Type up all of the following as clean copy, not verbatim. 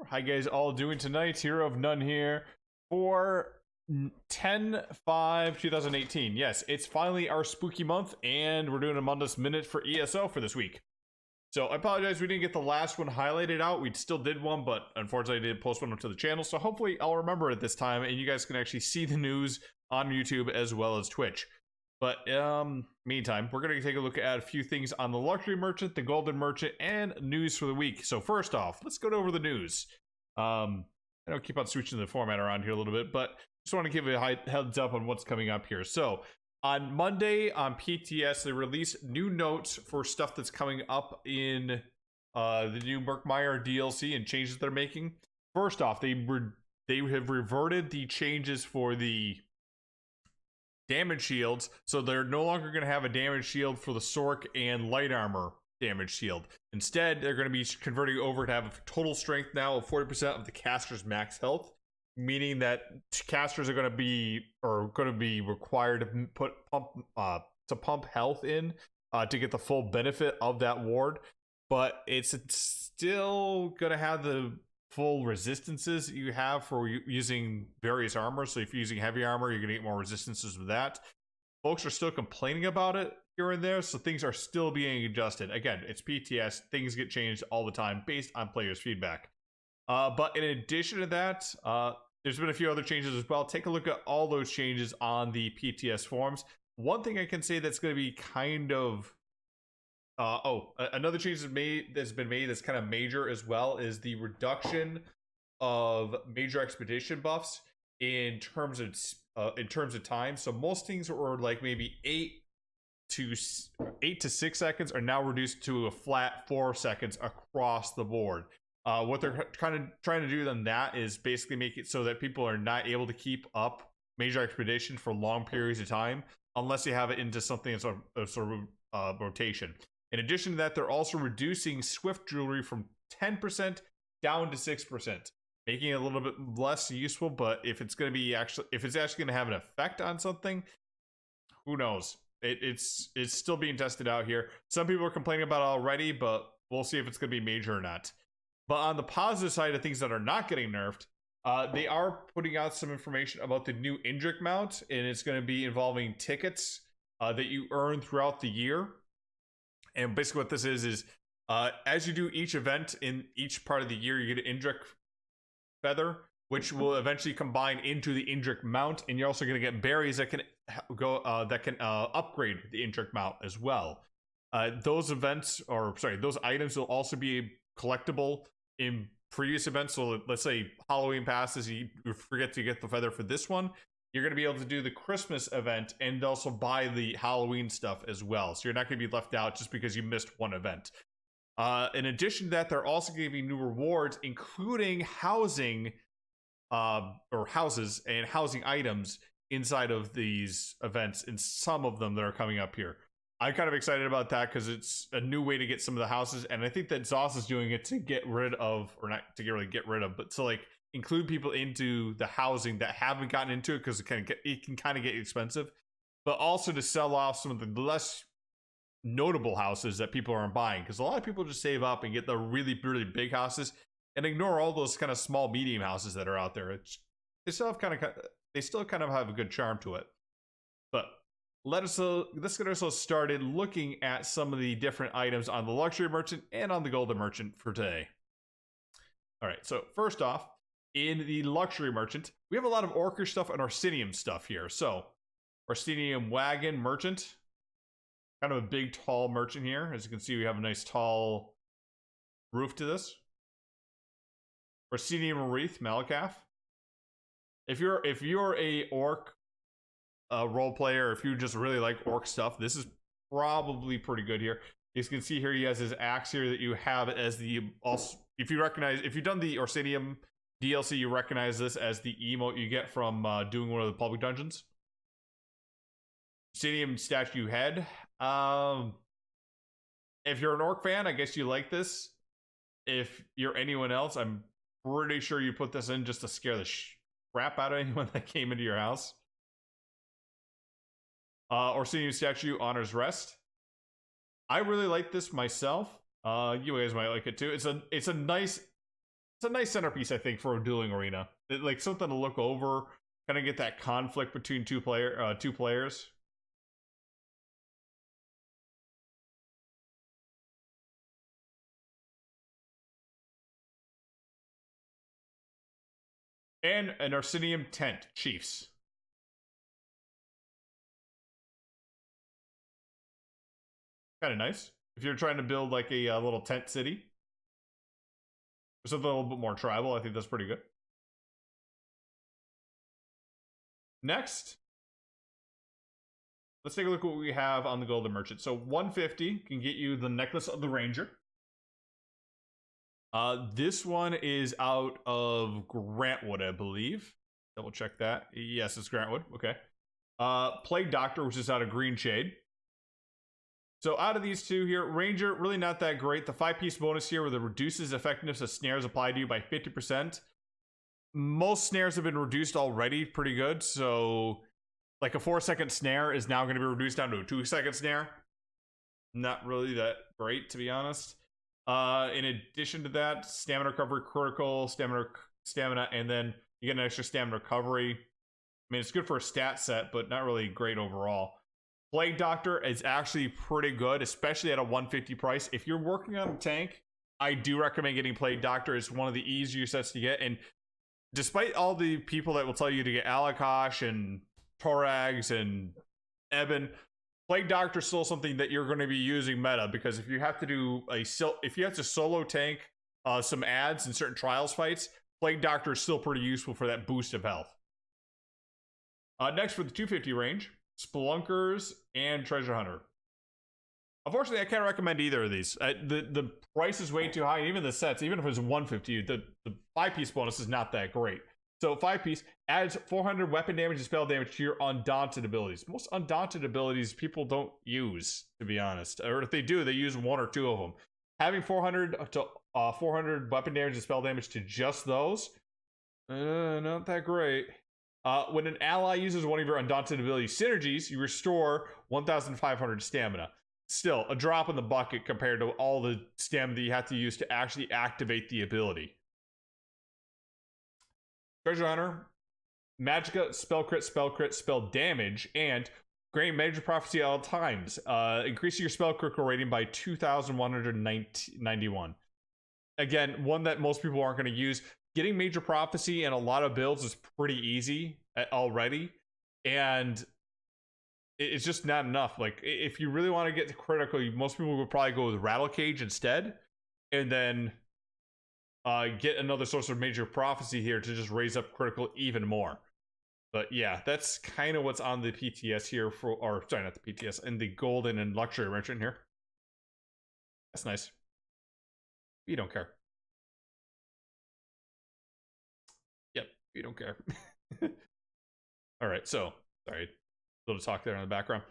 How you guys all doing tonight? Hero of None here for 10/5/2018. Yes, it's finally our spooky month, and we're doing a Mundus Minute for ESO for this week. So I apologize we didn't get the last one highlighted out. We still did one, but unfortunately I didn't post one to the channel. So hopefully I'll remember it this time, and you guys can actually see the news on YouTube as well as Twitch. But meantime, we're going to take a look at a few things on the luxury merchant, the golden merchant, and news for the week. So first off, let's go over the news. I don't keep on switching the format around here a little bit, but just want to give a heads up on what's coming up here. So on Monday on PTS, they released new notes for stuff that's coming up in the new Murkmire DLC and changes they're making. First off, they have reverted the changes for the damage shields, so they're no longer going to have a damage shield for the Sork and light armor damage shield. Instead, they're going to be converting over to have a total strength now of 40% of the caster's max health, meaning that casters are going to be required to pump health in to get the full benefit of that ward. But it's still going to have the full resistances that you have for using various armor. So if you're using heavy armor, you're gonna get more resistances with that. Folks are still complaining about it here and there, so things are still being adjusted. Again, it's PTS, things get changed all the time based on players' feedback. But in addition to that, there's been a few other changes as well. Take a look at all those changes on the PTS forums. One thing I can say that's going to be kind of another change that's been made that's kind of major as well is the reduction of major expedition buffs in terms of time. So most things were like maybe 8 to 6 seconds are now reduced to a flat 4 seconds across the board. What they're kind of trying to do than that is basically make it so that people are not able to keep up major expedition for long periods of time unless you have it into something that's a sort of rotation. In addition to that, they're also reducing Swift jewelry from 10% down to 6%, making it a little bit less useful. But if it's going to actually going to have an effect on something, who knows? It's still being tested out here. Some people are complaining about it already, but we'll see if it's going to be major or not. But on the positive side of things that are not getting nerfed, they are putting out some information about the new Indrik mount, and it's going to be involving tickets that you earn throughout the year. And basically what this is as you do each event in each part of the year, you get an Indrik feather, which will eventually combine into the Indrik mount, and you're also going to get berries that can upgrade the Indrik mount as well. Those items will also be collectible in previous events. So let's say Halloween passes, you forget to get the feather for this one, you're going to be able to do the Christmas event and also buy the Halloween stuff as well. So you're not going to be left out just because you missed one event. In addition to that, they're also giving new rewards, including housing or houses and housing items inside of these events, and some of them that are coming up here. I'm kind of excited about that because it's a new way to get some of the houses, and I think that ZOS is doing it to get rid of, or not to get rid of, but to like include people into the housing that haven't gotten into it because it can kind of get expensive, but also to sell off some of the less notable houses that people aren't buying, because a lot of people just save up and get the really, really big houses and ignore all those kind of small, medium houses that are out there. They still kind of have a good charm to it. But let's get ourselves started looking at some of the different items on the luxury merchant and on the golden merchant for today. All right, so first off, in the luxury merchant, we have a lot of Orcish stuff and Orsinium stuff here. So, Orsinium wagon merchant, kind of a big, tall merchant here. As you can see, we have a nice, tall roof to this. Orsinium wreath Malakath. If you're a orc role player, if you just really like orc stuff, this is probably pretty good here. As you can see here, he has his axe here that you have as the also. If you've done the Orsinium DLC, you recognize this as the emote you get from doing one of the public dungeons. Orsinium statue head. If you're an orc fan, I guess you like this. If you're anyone else, I'm pretty sure you put this in just to scare the crap out of anyone that came into your house. Orsinium statue honors rest. I really like this myself. You guys might like it too. It's a nice it's a nice centerpiece, I think, for a dueling arena. Like something to look over, kind of get that conflict between two players. And an Arsenium tent, Chiefs. Kind of nice. If you're trying to build like a little tent city. Or something a little bit more tribal, I think that's pretty good. Next, let's take a look at what we have on the Golden Merchant. So 150 can get you the Necklace of the Ranger. This one is out of Grantwood, I believe. Double check that. Yes, it's Grantwood. Okay. Plague Doctor, which is out of Green Shade. So out of these two here, Ranger, really not that great. The 5-piece bonus here where it reduces effectiveness of snares applied to you by 50%. Most snares have been reduced already pretty good. So like a 4-second snare is now going to be reduced down to a 2-second snare. Not really that great, to be honest. In addition to that, stamina recovery, critical, stamina, and then you get an extra stamina recovery. I mean, it's good for a stat set, but not really great overall. Plague Doctor is actually pretty good, especially at a 150 price. If you're working on a tank, I do recommend getting Plague Doctor. It's one of the easier sets to get. And despite all the people that will tell you to get Alakosh and Torags and Eben, Plague Doctor is still something that you're going to be using meta, because if you have to do if you have to solo tank some ads in certain trials fights, Plague Doctor is still pretty useful for that boost of health. Next, for the 250 range, Spelunkers and Treasure Hunter. Unfortunately, I can't recommend either of these. The price is way too high. Even the sets, even if it was 150, the 5-piece bonus is not that great. So 5-piece adds 400 weapon damage and spell damage to your Undaunted abilities. Most Undaunted abilities people don't use, to be honest. Or if they do, they use 1 or 2 of them. Having 400 weapon damage and spell damage to just those, not that great. When an ally uses one of your Undaunted ability synergies, you restore 1,500 stamina. Still, a drop in the bucket compared to all the stamina that you have to use to actually activate the ability. Treasure Hunter, Magicka, spell crit, spell damage, and grant Major Prophecy at all times. Increasing your spell critical rating by 2,191. Again, one that most people aren't going to use. Getting Major Prophecy in a lot of builds is pretty easy already, and it's just not enough. Like, if you really want to get to critical, most people would probably go with Rattle Cage instead, and then get another source of Major Prophecy here to just raise up critical even more. But yeah, that's kind of what's on the PTS here for, or sorry, not the PTS, and the Golden and Luxury Merchant here. That's nice. You don't care. Yep, you don't care. All right, so sorry, a little talk there in the background.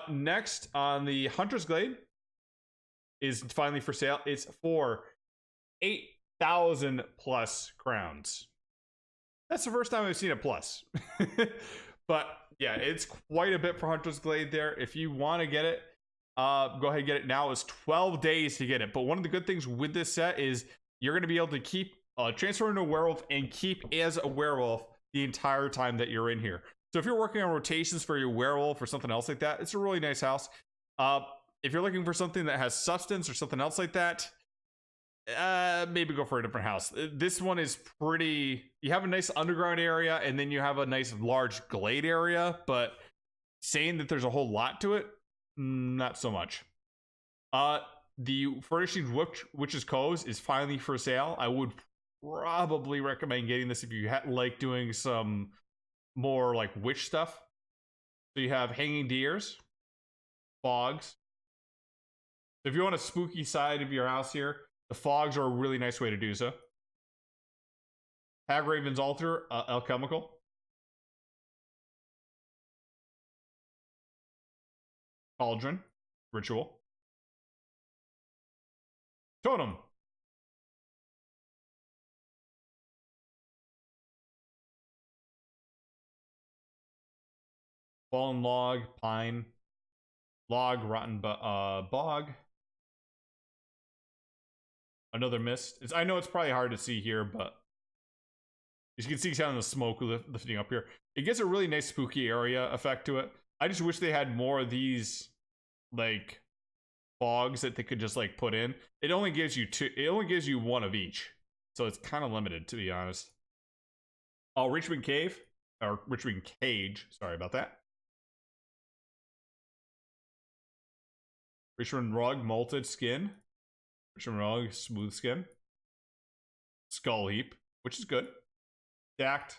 Next on the Hunter's Glade is finally for sale. It's for 8,000 plus crowns. That's the first time I've seen a plus. But yeah, it's quite a bit for Hunter's Glade there. If you want to get it, go ahead and get it now. It's 12 days to get it. But one of the good things with this set is you're going to be able to keep transfer into a werewolf and keep as a werewolf the entire time that you're in here. So if you're working on rotations for your werewolf or something else like that, it's a really nice house. If you're looking for something that has substance or something else like that, maybe go for a different house. This one is pretty, you have a nice underground area and then you have a nice large glade area, but saying that there's a whole lot to it, not so much. The Furnishings Witch's Coves is finally for sale. I would probably recommend getting this if you like doing some more like witch stuff. So you have Hanging Deers, Fogs. If you want a spooky side of your house here, the Fogs are a really nice way to do so. Hagraven's Altar, Alchemical. Cauldron, Ritual. Totem. Fallen Log, Pine. Log, Rotten Bog. Another mist. I know it's probably hard to see here, but you can see kind of the smoke lifting up here. It gets a really nice spooky area effect to it. I just wish they had more of these, like, fogs that they could just, like, put in. It only gives you two. It only gives you one of each. So it's kind of limited, to be honest. Oh, Richmond Cave. Or Richmond Cage. Sorry about that. Richmond Rug, Malted Skin. Richmond Rug, Smooth Skin. Skull Heap, which is good. Stacked.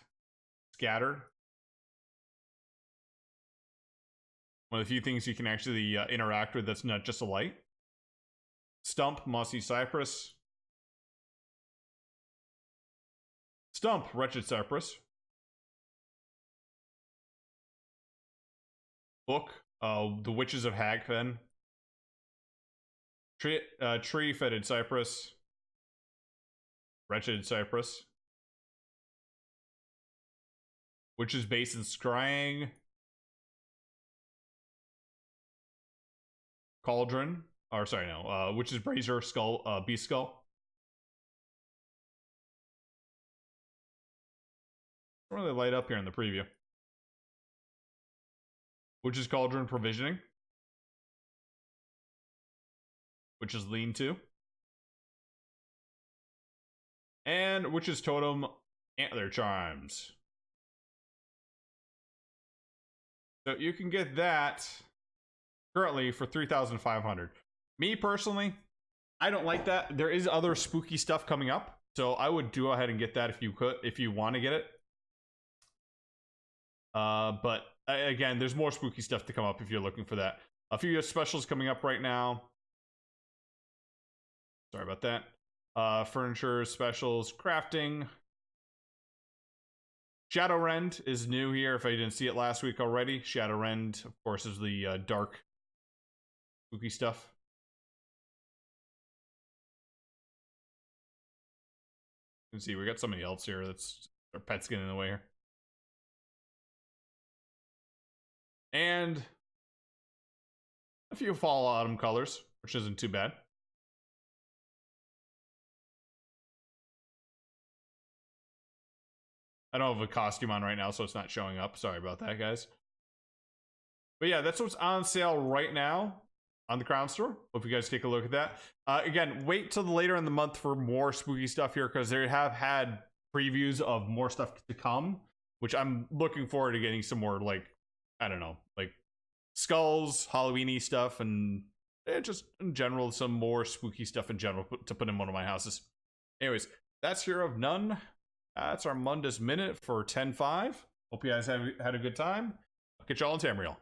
Scattered. One of the few things you can actually interact with that's not just a light. Stump, Mossy Cypress. Stump, Wretched Cypress. Book, The Witches of Hagfen. Tree Fetid Cypress. Wretched Cypress. Witch's Basin Scrying. Cauldron. Or sorry, no. Witch's Brazier Skull, Beast Skull. Don't really light up here in the preview. Witch's Cauldron Provisioning. Witch's Lean To. And Witch's Totem Antler Charms. So you can get that currently for 3,500. Me personally, I don't like that. There is other spooky stuff coming up, so I would go ahead and get that if you could, if you want to get it. But again, there's more spooky stuff to come up if you're looking for that. A few specials coming up right now. Sorry about that. Furniture specials, crafting. Shadowrend is new here. If I didn't see it last week already, Shadowrend, of course, is the dark, spooky stuff. You can see we got somebody else here. That's our pet's getting in the way here. And a few fall autumn colors, which isn't too bad. I don't have a costume on right now, so it's not showing up. Sorry about that, guys. But yeah, that's what's on sale right now on the Crown Store. Hope you guys take a look at that. Again, wait till later in the month for more spooky stuff here, because they have had previews of more stuff to come, which I'm looking forward to getting some more, like, I don't know, like skulls, Halloween-y stuff, and just in general, some more spooky stuff in general to put in one of my houses. Anyways, that's Hero of None. That's our Mundus Minute for 10-5. Hope you guys have had a good time. I'll catch y'all in Tamriel.